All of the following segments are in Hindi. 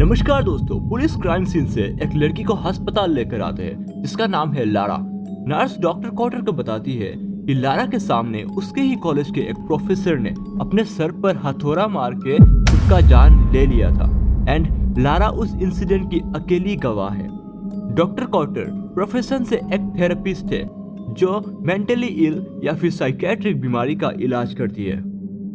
नमस्कार दोस्तों, पुलिस क्राइम सीन से एक लड़की को अस्पताल लेकर आते हैं जिसका नाम है लारा। नर्स डॉक्टर कॉटर को बताती है कि लारा के सामने उसके ही कॉलेज के एक प्रोफेसर ने अपने सर पर हथौड़ा मार के उसका जान ले लिया था एंड लारा उस इंसिडेंट की अकेली गवाह है। डॉक्टर कॉटर प्रोफेशन से एक थेरेपिस्ट है जो मेंटली इल या फिर साइकेट्रिक बीमारी का इलाज करती है।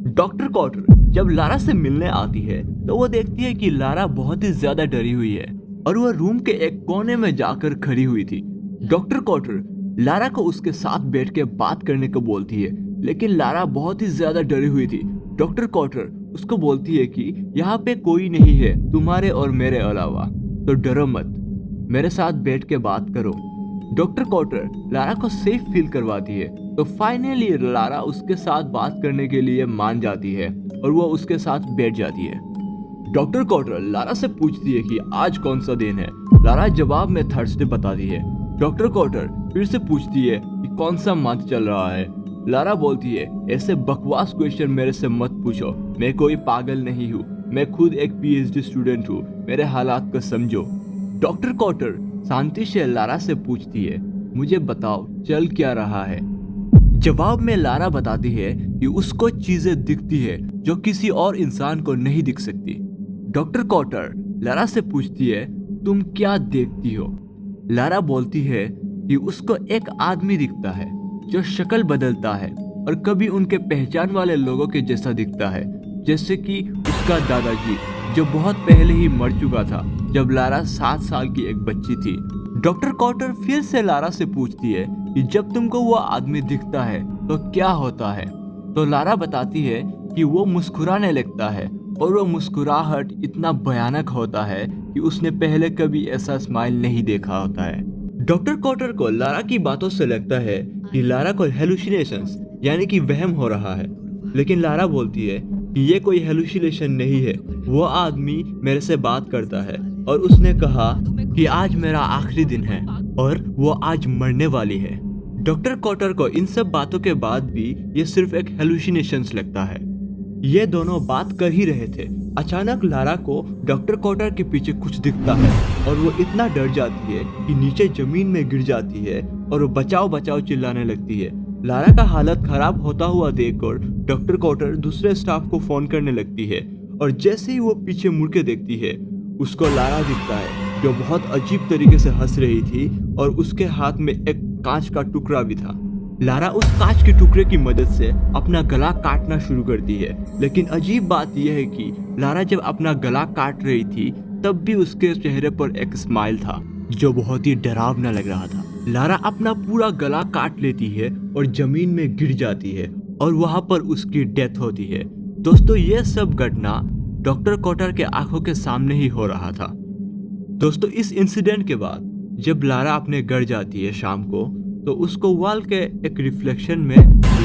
डॉक्टर कॉटर जब लारा से मिलने आती है तो वो देखती है कि लारा बहुत ही ज्यादा डरी हुई है और वह रूम के एक कोने में जाकर खड़ी हुई थी। डॉक्टर कॉटर लारा को उसके साथ बैठ के बात करने को बोलती है, लेकिन लारा बहुत ही ज्यादा डरी हुई थी। डॉक्टर कॉटर उसको बोलती है कि यहाँ पे कोई नहीं है तुम्हारे और मेरे अलावा, तो डरो मत, मेरे साथ बैठ के बात करो। डॉक्टर कॉटर लारा को सेफ फील करवाती है, तो फाइनली लारा उसके साथ बात करने के लिए मान जाती है और वो उसके साथ बैठ जाती है। डॉक्टर कॉटर लारा से पूछती है कि आज कौन सा दिन है। लारा जवाब में थर्सडे बताती है। डॉक्टर कॉटर फिर से पूछती है कि कौन सा मंथ चल रहा है। लारा बोलती है, ऐसे बकवास क्वेश्चन मेरे से मत पूछो, मैं कोई पागल नहीं हूँ, मैं खुद एक PhD स्टूडेंट हूँ, मेरे हालात को समझो। डॉक्टर कॉटर शांति से लारा से पूछती है, मुझे बताओ चल क्या रहा है। जवाब में लारा बताती है कि उसको चीजें दिखती है जो किसी और इंसान को नहीं दिख सकती। डॉक्टर कॉटर लारा से पूछती है, तुम क्या देखती हो। लारा बोलती है कि उसको एक आदमी दिखता है जो शक्ल बदलता है और कभी उनके पहचान वाले लोगों के जैसा दिखता है, जैसे कि उसका दादाजी जो बहुत पहले ही मर चुका था जब लारा 7 साल की एक बच्ची थी। डॉक्टर कॉटर फिर से लारा से पूछती है कि जब तुमको वो आदमी दिखता है तो क्या होता है। तो लारा बताती है कि वो मुस्कुराने लगता है और वो मुस्कुराहट इतना भयानक होता है कि उसने पहले कभी ऐसा स्माइल नहीं देखा होता है। डॉक्टर कॉटर को लारा की बातों से लगता है कि लारा को हेलुसिनेशंस यानी कि वहम हो रहा है, लेकिन लारा बोलती है कि ये कोई हेलुसिनेशन नहीं है, वो आदमी मेरे से बात करता है और उसने कहा कि आज मेरा आखिरी दिन है और वो आज मरने वाली है। डॉक्टर कॉटर को इन सब बातों के बाद भी ये सिर्फ एक हेलुसिनेशंस लगता है। ये दोनों बात कर ही रहे थे, अचानक लारा को डॉक्टर कॉटर के पीछे कुछ दिखता है और वो इतना डर जाती है कि नीचे जमीन में गिर जाती है और वो बचाओ बचाओ चिल्लाने लगती है। लारा का हालत खराब होता हुआ देखकर डॉक्टर कॉटर दूसरे स्टाफ को फोन करने लगती है और जैसे ही वो पीछे मुड़ के देखती है उसको लारा दिखता है जो बहुत अजीब तरीके से हंस रही थी और उसके हाथ में एक कांच का टुकड़ा भी था। लारा उस कांच के टुकड़े की मदद से अपना गला काटना शुरू करती है, लेकिन अजीब बात यह है कि लारा जब अपना गला काट रही थी तब भी उसके चेहरे पर एक स्माइल था जो बहुत ही डरावना लग रहा था। लारा अपना पूरा गला काट लेती है और जमीन में गिर जाती है और वहां पर उसकी डेथ होती है। दोस्तों, ये सब घटना डॉक्टर कॉटर के आंखों के सामने ही हो रहा था। दोस्तों, इस इंसिडेंट के बाद जब लारा अपने घर जाती है शाम को, तो उसको वॉल के एक रिफ्लेक्शन में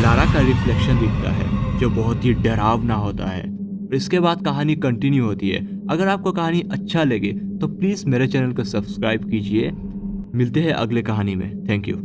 लारा का रिफ्लेक्शन दिखता है जो बहुत ही डरावना होता है। और इसके बाद कहानी कंटिन्यू होती है। अगर आपको कहानी अच्छा लगे तो प्लीज़ मेरे चैनल को सब्सक्राइब कीजिए। मिलते हैं अगले कहानी में। Thank you.